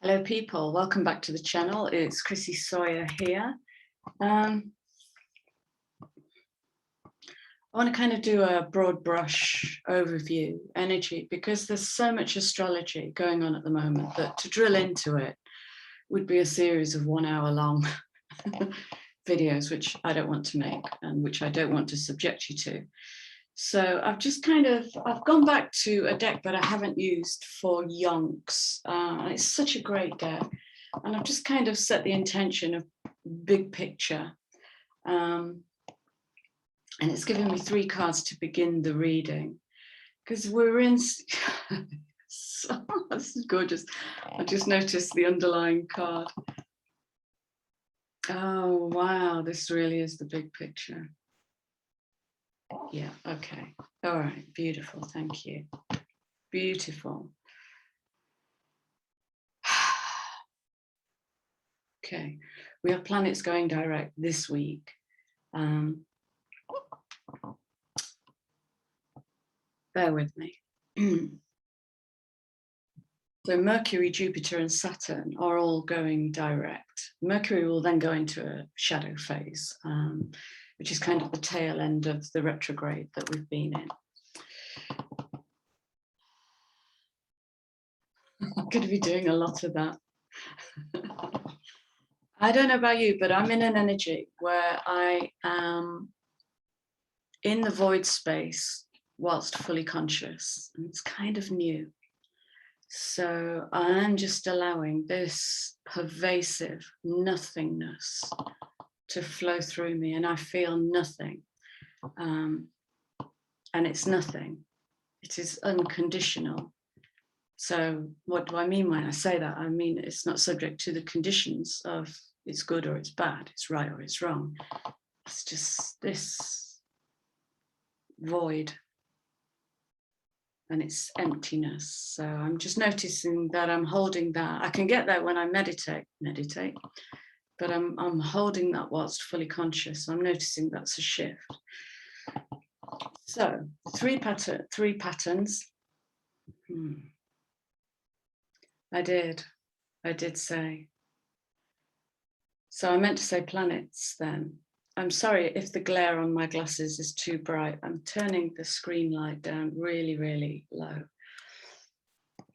Hello people, welcome back to the channel. It's Chrissy Sawyer here. I want to kind of do a broad brush overview energy because there's so much astrology going on at the moment that to drill into it would be a series of 1 hour long videos, which I don't want to make and which I don't want to subject you to. So I've gone back to a deck that I haven't used for yonks. It's such a great deck. And I've just kind of set the intention of big picture. And it's given me 3 cards to begin the reading. Because we're in, so, this is gorgeous. I just noticed the underlying card. Oh, wow, this really is the big picture. Yeah, okay. All right, beautiful, thank you. Beautiful. Okay, we have planets going direct this week. Bear with me. So Mercury, Jupiter and Saturn are all going direct. Mercury will then go into a shadow phase, which is kind of the tail end of the retrograde that we've been in. I'm going to be doing a lot of that. I don't know about you, but I'm in an energy where I am in the void space whilst fully conscious, and it's kind of new. So I'm just allowing this pervasive nothingness to flow through me, and I feel nothing. And it's nothing. It is unconditional. So what do I mean when I say that? I mean, it's not subject to the conditions of it's good or it's bad, it's right or it's wrong. It's just this void. And it's emptiness. So I'm just noticing that I'm holding that. I can get there when I meditate, but I'm holding that whilst fully conscious. I'm noticing that's a shift. So three patterns. I did say. So I meant to say planets then. I'm sorry if the glare on my glasses is too bright. I'm turning the screen light down really, really low.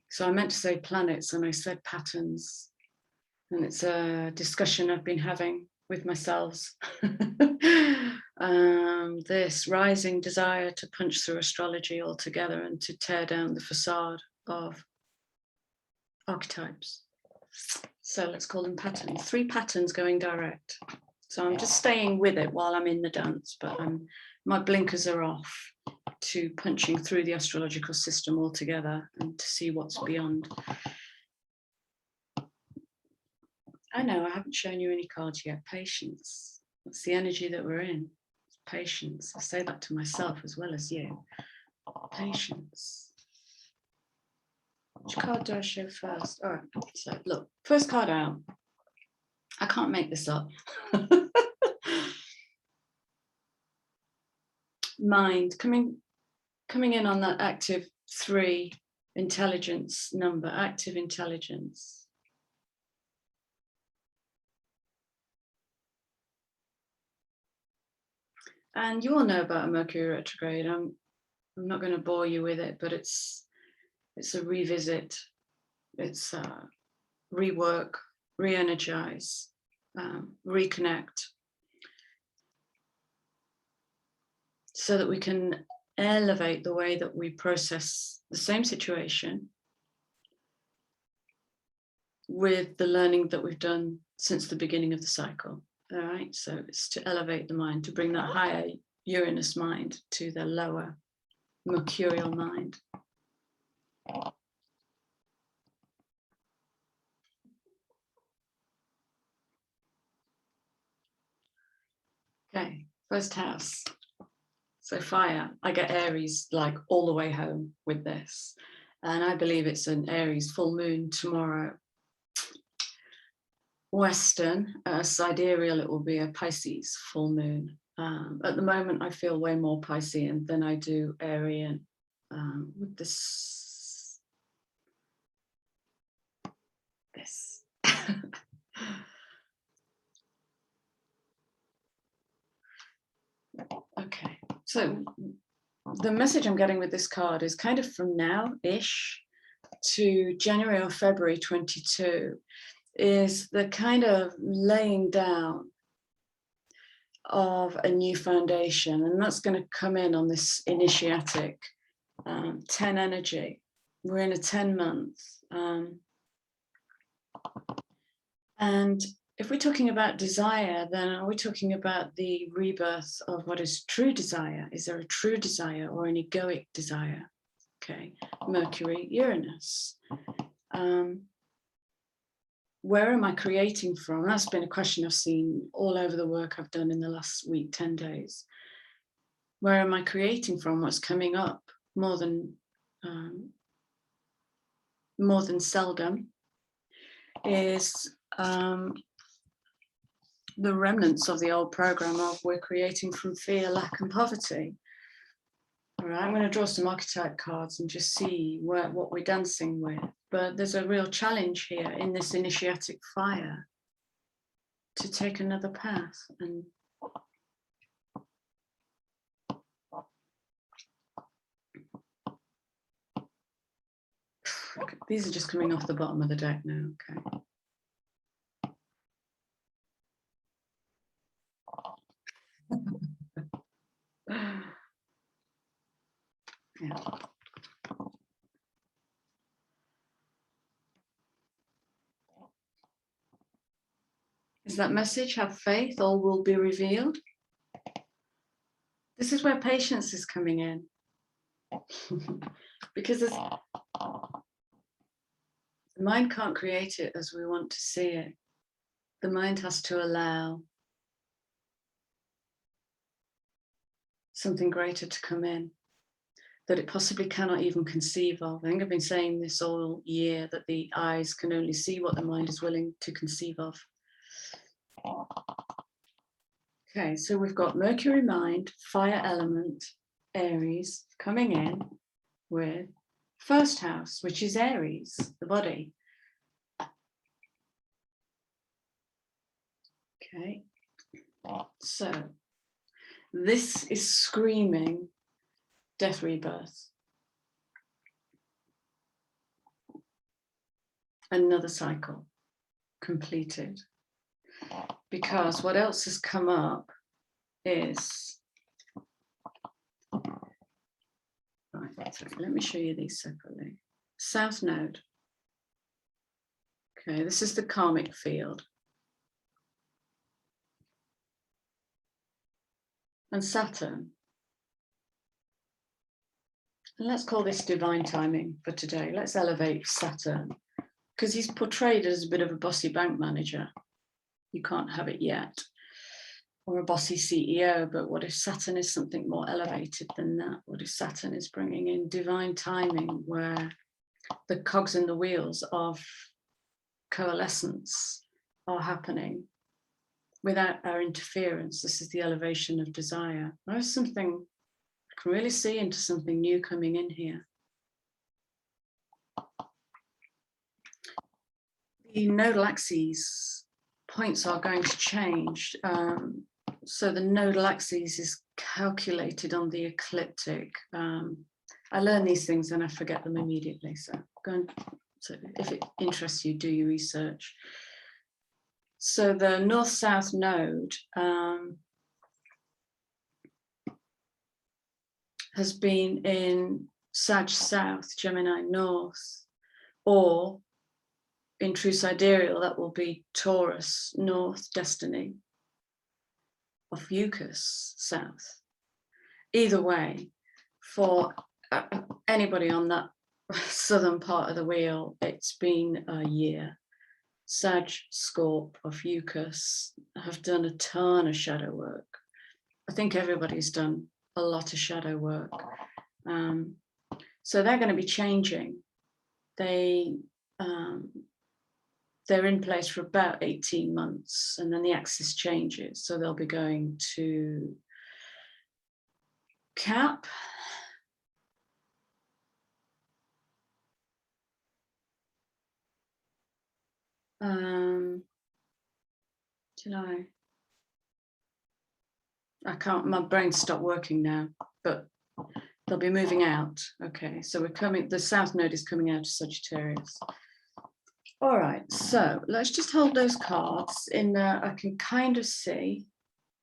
So I meant to say planets and I said patterns. And it's a discussion I've been having with myself. This rising desire to punch through astrology altogether and to tear down the facade of archetypes. So let's call them patterns. 3 patterns going direct. So I'm just staying with it while I'm in the dance, but my blinkers are off to punching through the astrological system altogether and to see what's beyond. I know I haven't shown you any cards yet. Patience. That's the energy that we're in. Patience. I say that to myself as well as you. Patience. Which card do I show first? All right. So look, first card out. I can't make this up. Mind coming in on that active 3 intelligence number, active intelligence. And you all know about a Mercury retrograde. I'm not going to bore you with it, but it's a revisit. It's rework, re-energize, reconnect, so that we can elevate the way that we process the same situation with the learning that we've done since the beginning of the cycle. All right, so it's to elevate the mind, to bring that higher Uranus mind to the lower Mercurial mind. Okay, first house. So fire, I get Aries like all the way home with this. And I believe it's an Aries full moon tomorrow. Western, sidereal, it will be a Pisces full moon. At the moment, I feel way more Piscean than I do Arian with this this. Okay, so the message I'm getting with this card is kind of from now-ish to January or February 22 is the kind of laying down of a new foundation, and that's going to come in on this initiatic 10 energy. We're in a 10-month. And if we're talking about desire, then are we talking about the rebirth of what is true desire? Is there a true desire or an egoic desire? Okay, Mercury, Uranus. Where am I creating from? That's been a question I've seen all over the work I've done in the last week, 10 days. Where am I creating from? What's coming up more than seldom is the remnants of the old program of we're creating from fear, lack, and poverty. All right, I'm going to draw some archetype cards and just see what we're dancing with. But there's a real challenge here in this initiatic fire to take another path. And these are just coming off the bottom of the deck now. Okay. Yeah. Is that message, have faith, all will be revealed? This is where patience is coming in. Because the mind can't create it as we want to see it. The mind has to allow something greater to come in that it possibly cannot even conceive of. I think I've been saying this all year, that the eyes can only see what the mind is willing to conceive of. Okay, so we've got Mercury mind, fire element, Aries coming in with first house, which is Aries, the body. Okay, so this is screaming death rebirth. Another cycle completed. Because what else has come up is, right, so let me show you these separately. South node. Okay, this is the karmic field. And Saturn. And let's call this divine timing for today. Let's elevate Saturn, because he's portrayed as a bit of a bossy bank manager. You can't have it yet. Or a bossy CEO, but what if Saturn is something more elevated than that? What if Saturn is bringing in divine timing, where the cogs in the wheels of coalescence are happening without our interference? This is the elevation of desire. There's something, I can really see into something new coming in here. The nodal axes points are going to change. So the nodal axis is calculated on the ecliptic. I learn these things and I forget them immediately. So if it interests you, do your research. So the north-south node has been in Sag South, Gemini North, or in true sidereal, that will be Taurus North, Destiny, Ophiuchus South. Either way, for anybody on that southern part of the wheel, it's been a year. Sag, Scorp, Ophiuchus have done a ton of shadow work. I think everybody's done a lot of shadow work. So they're going to be changing. They're in place for about 18 months, and then the axis changes. So they'll be going to Cap, I can't, my brain stopped working now, but they'll be moving out. Okay, so we're coming, the South Node is coming out of Sagittarius. All right, so let's just hold those cards in there. I can kind of see.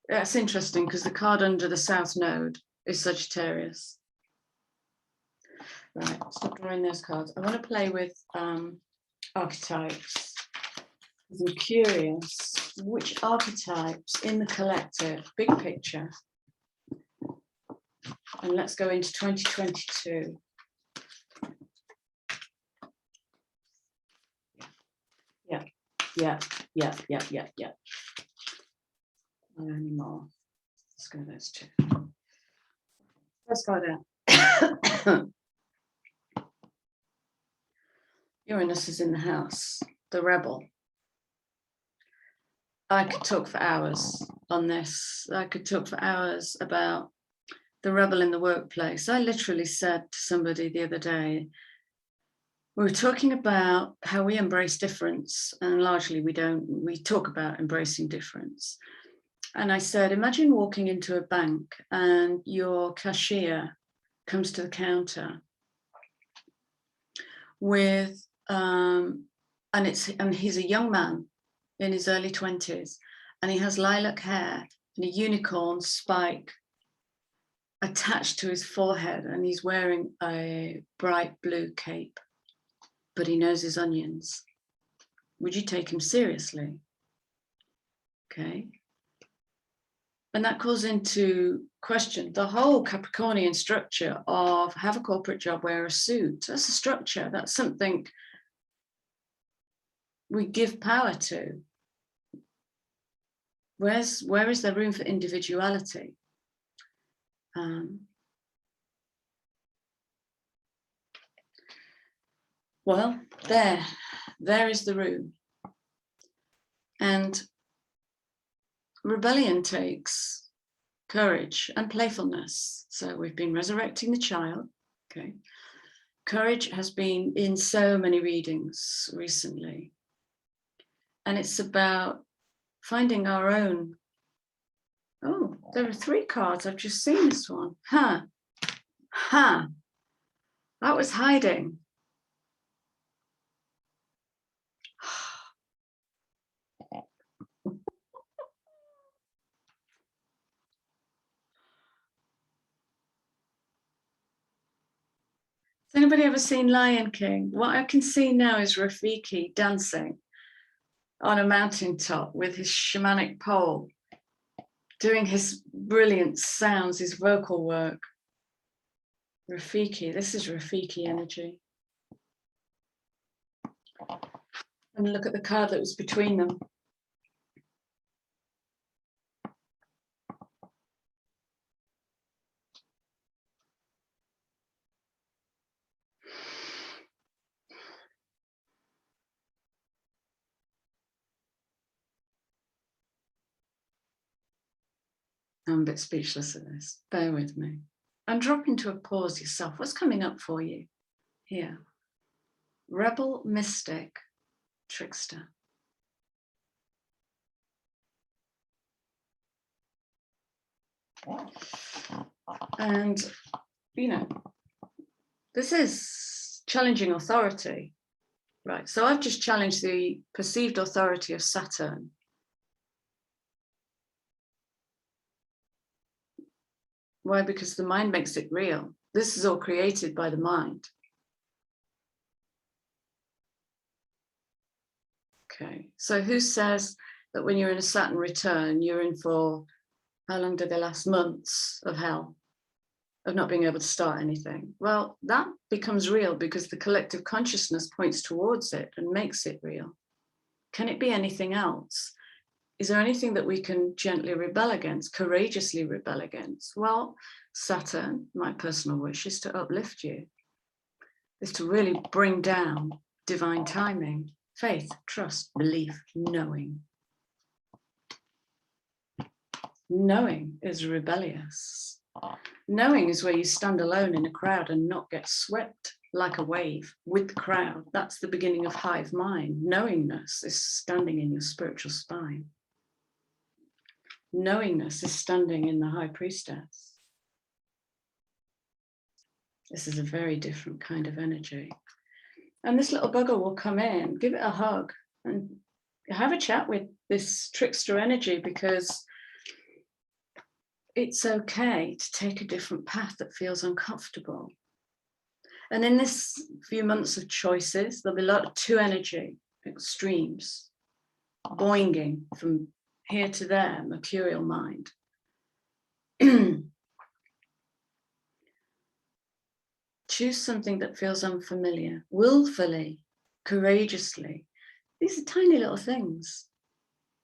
That's interesting because the card under the South Node is Sagittarius. Right, stop drawing those cards. I want to play with archetypes. I'm curious which archetypes in the collective, big picture, and let's go into 2022. Yeah. Not anymore. Let's go those two. Let's go down. Uranus is in the house, the rebel. I could talk for hours on this. I could talk for hours about the rebel in the workplace. I literally said to somebody the other day, we were talking about how we embrace difference, and largely we don't. We talk about embracing difference. And I said, imagine walking into a bank and your cashier comes to the counter with, and he's a young man in his early 20s, and he has lilac hair and a unicorn spike attached to his forehead, and he's wearing a bright blue cape, but he knows his onions. Would you take him seriously? Okay. And that calls into question the whole Capricornian structure of have a corporate job, wear a suit. That's a structure. That's something we give power to. Where is there room for individuality? Well, there is the room. And rebellion takes courage and playfulness. So we've been resurrecting the child. Okay. Courage has been in so many readings recently. And it's about finding our own. Oh, there are 3 cards. I've just seen this one. That was hiding. Has anybody ever seen Lion King? What I can see now is Rafiki dancing on a mountaintop with his shamanic pole, doing his brilliant sounds, his vocal work. Rafiki, this is Rafiki energy. And look at the card that was between them. I'm a bit speechless at this. Bear with me. And drop into a pause yourself. What's coming up for you here? Rebel, mystic, trickster. And, you know, this is challenging authority, right? So I've just challenged the perceived authority of Saturn. Why? Because the mind makes it real. This is all created by the mind. Okay, so who says that when you're in a Saturn return, you're in for, how long do they last? Months of hell, of not being able to start anything? Well, that becomes real because the collective consciousness points towards it and makes it real. Can it be anything else? Is there anything that we can gently rebel against, courageously rebel against? Well, Saturn, my personal wish is to uplift you, is to really bring down divine timing, faith, trust, belief, knowing. Knowing is rebellious. Knowing is where you stand alone in a crowd and not get swept like a wave with the crowd. That's the beginning of hive mind. Knowingness is standing in your spiritual spine. Knowingness is standing in the high priestess. This is a very different kind of energy. And this little bugger will come in, give it a hug, and have a chat with this trickster energy, because it's okay to take a different path that feels uncomfortable. And in this few months of choices, there'll be a lot of two energy extremes, boinging from here to there, mercurial mind. Choose something that feels unfamiliar, willfully, courageously. These are tiny little things,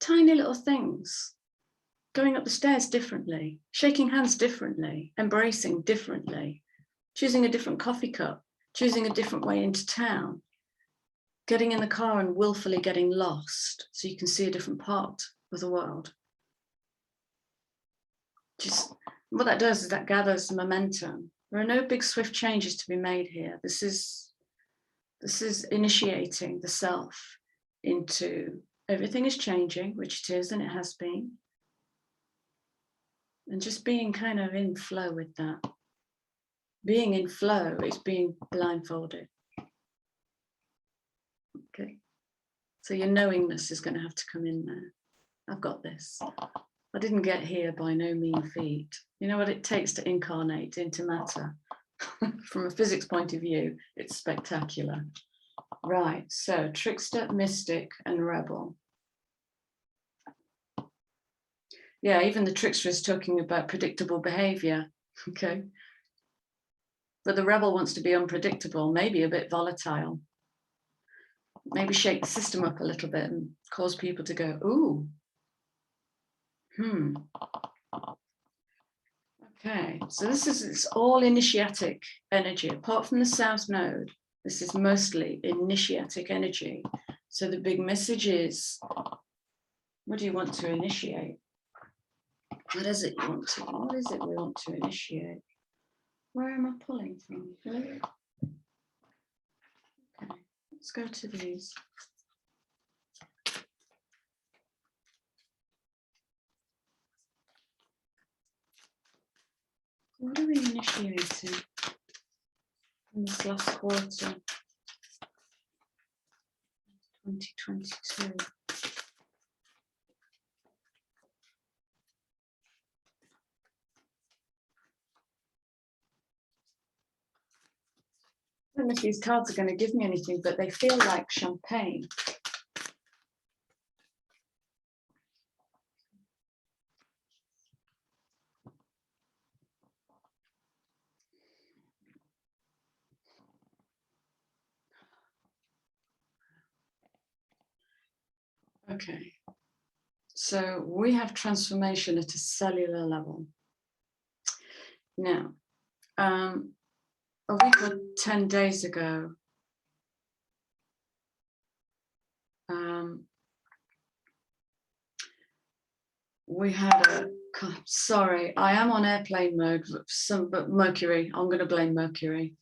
tiny little things. Going up the stairs differently, shaking hands differently, embracing differently, choosing a different coffee cup, choosing a different way into town, getting in the car and willfully getting lost so you can see a different part of the world. Just what that does is that gathers momentum. There are no big swift changes to be made here. This is initiating the self into everything is changing, which it is and it has been. And just being kind of in flow with that. Being in flow is being blindfolded. Okay. So your knowingness is going to have to come in there. I've got this. I didn't get here by no mean feat. You know what it takes to incarnate into matter? From a physics point of view, it's spectacular. Right, so trickster, mystic, and rebel. Yeah, even the trickster is talking about predictable behavior, okay? But the rebel wants to be unpredictable, maybe a bit volatile. Maybe shake the system up a little bit and cause people to go, ooh, Okay, so it's all initiatic energy. Apart from the South Node, this is mostly initiatic energy. So the big message is, what do you want to initiate? What is it you want to? What is it we want to initiate? Where am I pulling from? Okay, let's go to these. What are we initiating in this last quarter, 2022? I don't know if these cards are going to give me anything, but they feel like champagne. Okay, so we have transformation at a cellular level. Now, a week or 10 days ago, we had sorry, I am on airplane mode, but Mercury, I'm going to blame Mercury.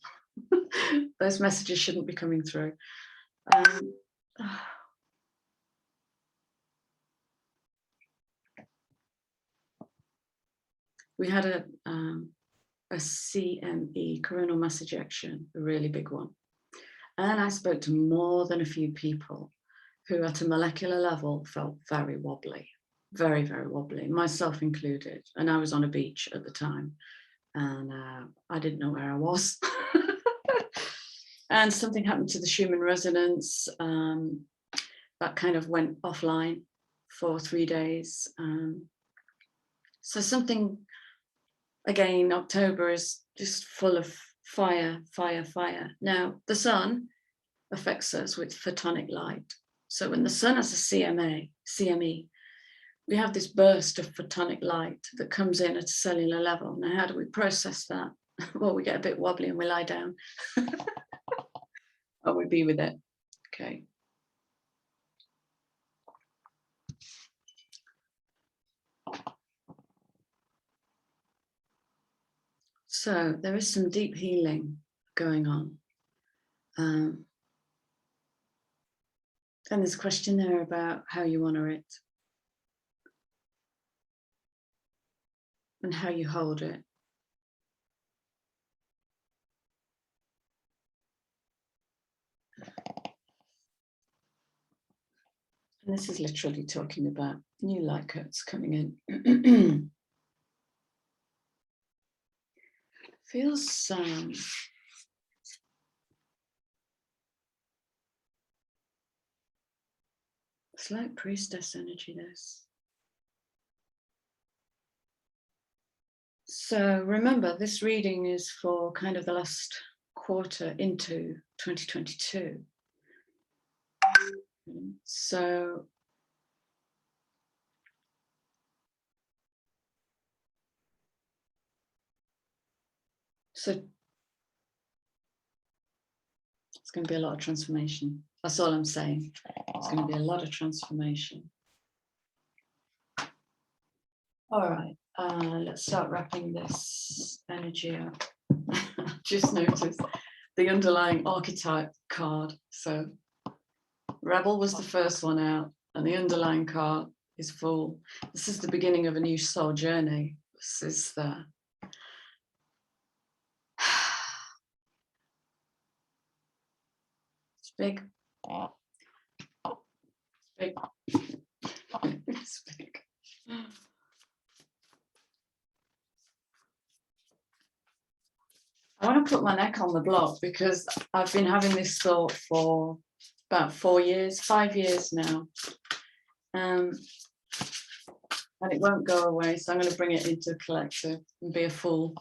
Those messages shouldn't be coming through. We had a CME, coronal mass ejection, a really big one. And I spoke to more than a few people who at a molecular level felt very wobbly, very, very wobbly, myself included. And I was on a beach at the time and I didn't know where I was. And something happened to the Schumann resonance that kind of went offline for 3 days. So something, again, October is just full of fire, fire, fire. Now, the sun affects us with photonic light. So when the sun has a CME, we have this burst of photonic light that comes in at a cellular level. Now, how do we process that? Well, we get a bit wobbly and we lie down. Or we be with it. Okay. So there is some deep healing going on. And there's a question there about how you honor it and how you hold it. And this is literally talking about new light coats coming in. Feels it's like priestess energy, this. So remember, this reading is for kind of the last quarter into 2022. So it's going to be a lot of transformation. That's all I'm saying. It's going to be a lot of transformation. All right, let's start wrapping this energy up. Just noticed the underlying archetype card. So Rebel was the first one out, and the underlying card is Fool. This is the beginning of a new soul journey. This is the it's big. It's big. It's big. I want to put my neck on the block because I've been having this thought for about 5 years now. And it won't go away, so I'm going to bring it into collective and be a fool.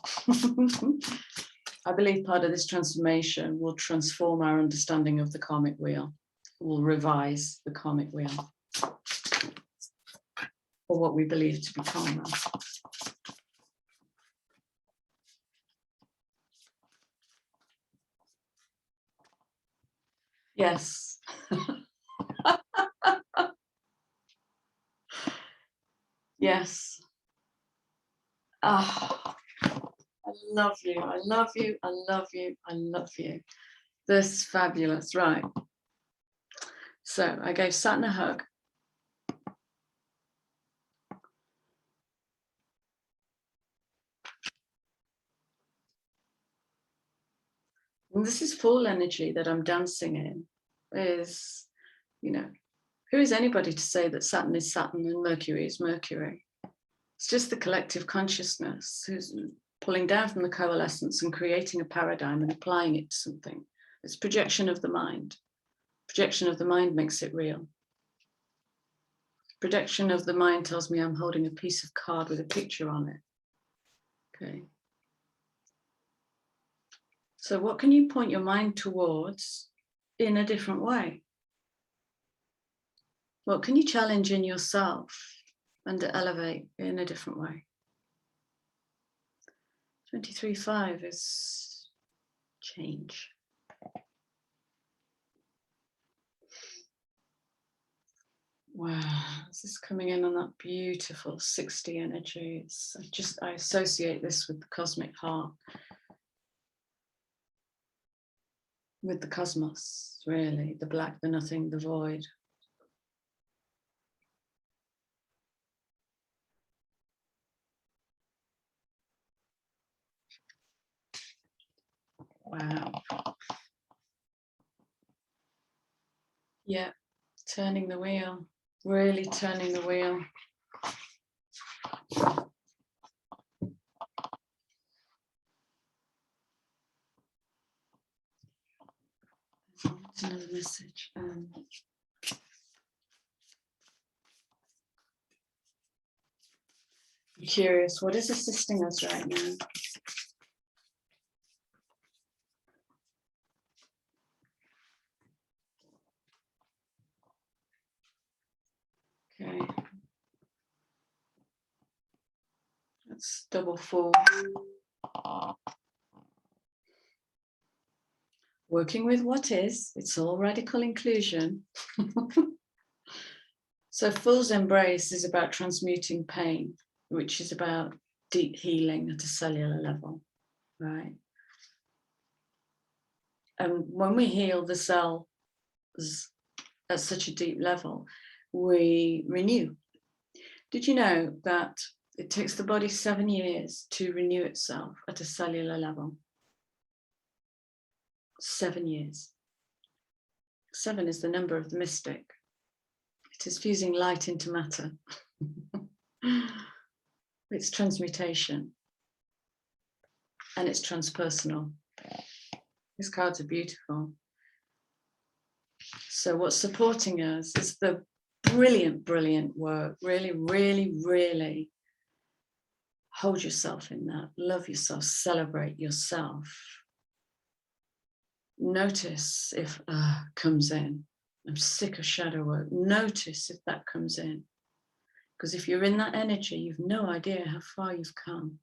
I believe part of this transformation will transform our understanding of the karmic wheel, will revise the karmic wheel, or what we believe to be karma. Yes. Yes. Ah, I love you. I love you. I love you. I love you. This is fabulous. Right. So I gave Saturn a hug. And this is full energy that I'm dancing in. Is, you know, who is anybody to say that Saturn is Saturn and Mercury is Mercury? It's just the collective consciousness who's pulling down from the coalescence and creating a paradigm and applying it to something. It's projection of the mind. Projection of the mind makes it real. Projection of the mind tells me I'm holding a piece of card with a picture on it. Okay. So what can you point your mind towards in a different way? What can you challenge in yourself and elevate in a different way? 23.5 is change. Wow, this is coming in on that beautiful 60 energy. I associate this with the cosmic heart, with the cosmos, really, the black, the nothing, the void. Wow. Yeah, turning the wheel, really turning the wheel. That's another message. I'm curious, what is assisting us right now? Okay. That's double 4. Working with what is, it's all radical inclusion. So Fool's Embrace is about transmuting pain, which is about deep healing at a cellular level, right? And when we heal the cells at such a deep level, we renew. Did you know that it takes the body 7 years to renew itself at a cellular level? 7 years. 7 is the number of the mystic. It is fusing light into matter. It's transmutation. And it's transpersonal. These cards are beautiful. So what's supporting us is the brilliant, brilliant work. Really, really, really hold yourself in that. Love yourself. Celebrate yourself. Notice if comes in. I'm sick of shadow work. Notice if that comes in. Because if you're in that energy, you've no idea how far you've come.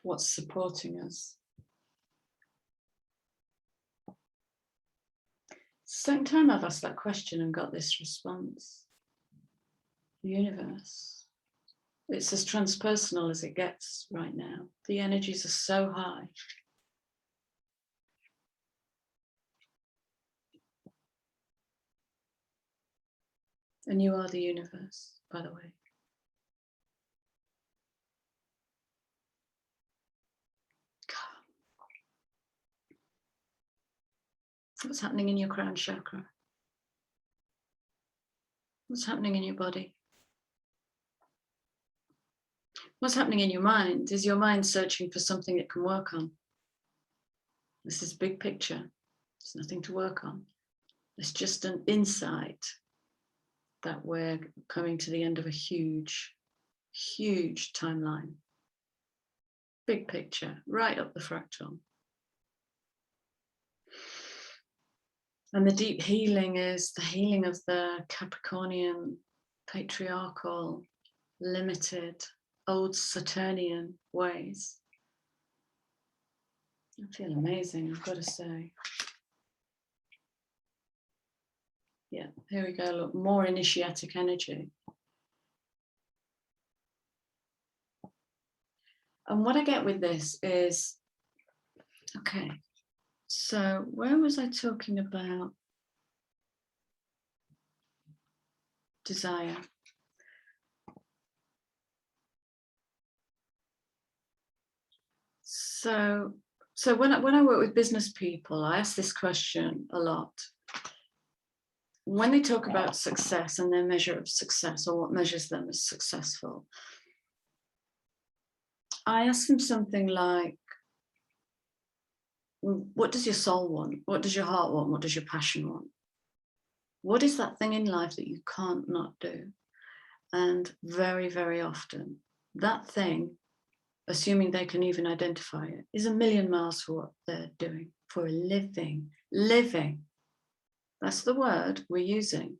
What's supporting us? Second time I've asked that question and got this response. The universe. It's as transpersonal as it gets right now. The energies are so high. And you are the universe, by the way. What's happening in your crown chakra? What's happening in your body? What's happening in your mind? Is your mind searching for something it can work on? This is big picture. There's nothing to work on. It's just an insight that we're coming to the end of a huge, huge timeline. Big picture, right up the fractal. And the deep healing is the healing of the Capricornian, patriarchal, limited, old Saturnian ways. I feel amazing, I've got to say. Yeah, here we go, look, more initiatic energy. And what I get with this is, okay, so where was I talking about desire? So when I work with business people, I ask this question a lot. When they talk about success and their measure of success, or what measures them as successful, I ask them something like, what does your soul want? What does your heart want? What does your passion want? What is that thing in life that you can't not do? And very, very often, that thing, assuming they can even identify it, is a million miles for what they're doing for a living. Living. That's the word we're using.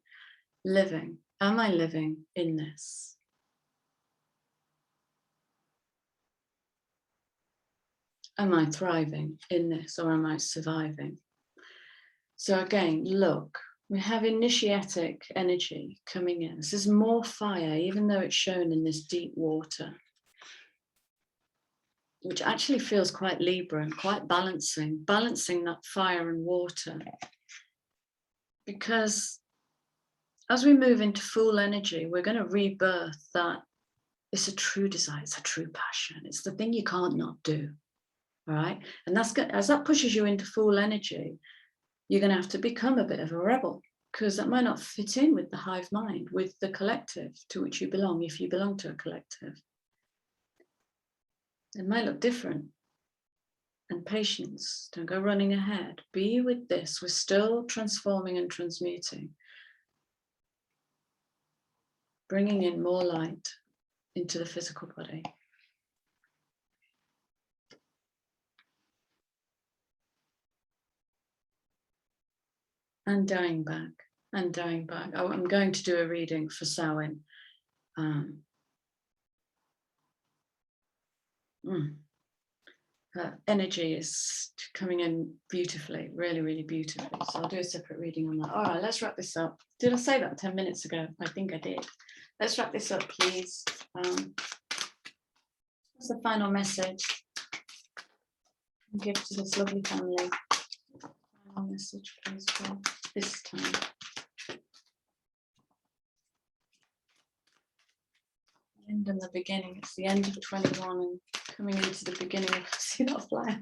Living. Am I living in this? Am I thriving in this, or am I surviving? So again, look, we have initiatic energy coming in. This is more fire, even though it's shown in this deep water, which actually feels quite Libran, quite balancing that fire and water. Because as we move into full energy, we're going to rebirth that. It's a true desire, it's a true passion. It's the thing you can't not do, all right? And that's good. As that pushes you into full energy, you're going to have to become a bit of a rebel, because that might not fit in with the hive mind, with the collective to which you belong, if you belong to a collective. It might look different. And patience, don't go running ahead. Be with this. We're still transforming and transmuting. Bringing in more light into the physical body. And dying back, and dying back. Oh, I'm going to do a reading for Samhain. Her energy is coming in beautifully, really, really beautifully. So I'll do a separate reading on that. All right, let's wrap this up. Did I say that 10 minutes ago? I think I did. Let's wrap this up, please. That's the final message. Give to this lovely family. Final message, please, for this time. End and the beginning. It's the end of 21 and coming into the beginning of, see that flyer?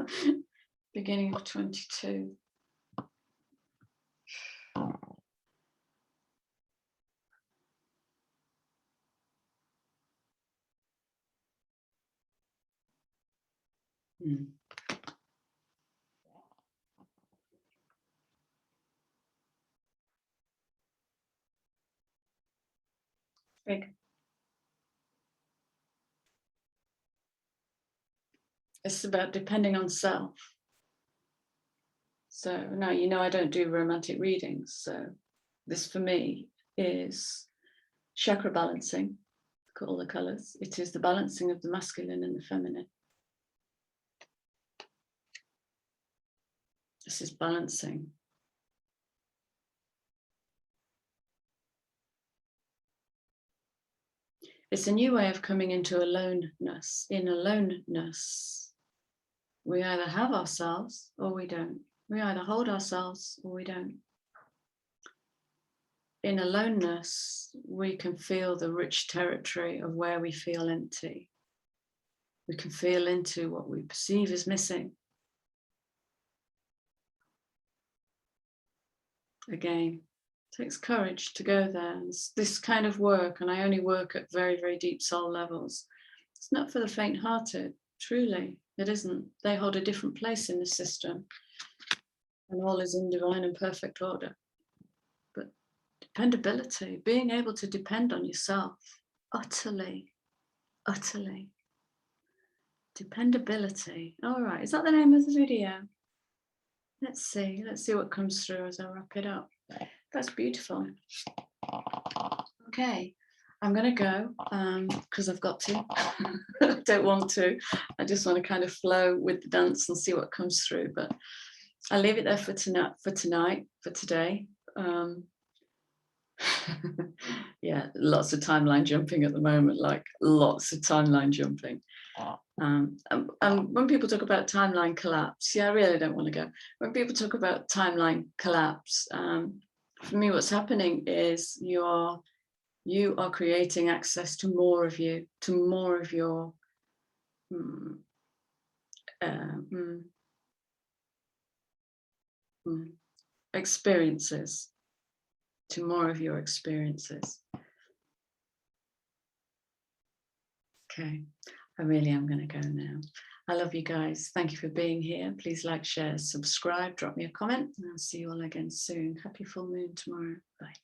Beginning of 22. Big. It's about depending on self. So now, you know, I don't do romantic readings. So this for me is chakra balancing, all the colors. It is the balancing of the masculine and the feminine. This is balancing. It's a new way of coming into aloneness. In aloneness, we either have ourselves or we don't. We either hold ourselves or we don't. In aloneness, we can feel the rich territory of where we feel empty. We can feel into what we perceive as missing. Again, it takes courage to go there. It's this kind of work, and I only work at very, very deep soul levels. It's not for the faint-hearted, truly, it isn't. They hold a different place in the system, and all is in divine and perfect order. But dependability, being able to depend on yourself, utterly, utterly. Dependability. All right, is that the name of the video? Let's see what comes through as I wrap it up. That's beautiful. Okay, I'm gonna go because I've got to. I don't want to. I just want to kind of flow with the dance and see what comes through. But I'll leave it there for tonight, for today. Yeah, lots of timeline jumping at the moment, like lots of timeline jumping. And when people talk about timeline collapse, yeah, I really don't want to go. When people talk about timeline collapse, for me, what's happening is you are creating access to more of you, to more of your experiences, to more of your experiences. Okay, I really am going to go now. I love you guys. Thank you for being here. Please like, share, subscribe, drop me a comment, and I'll see you all again soon. Happy full moon tomorrow. Bye.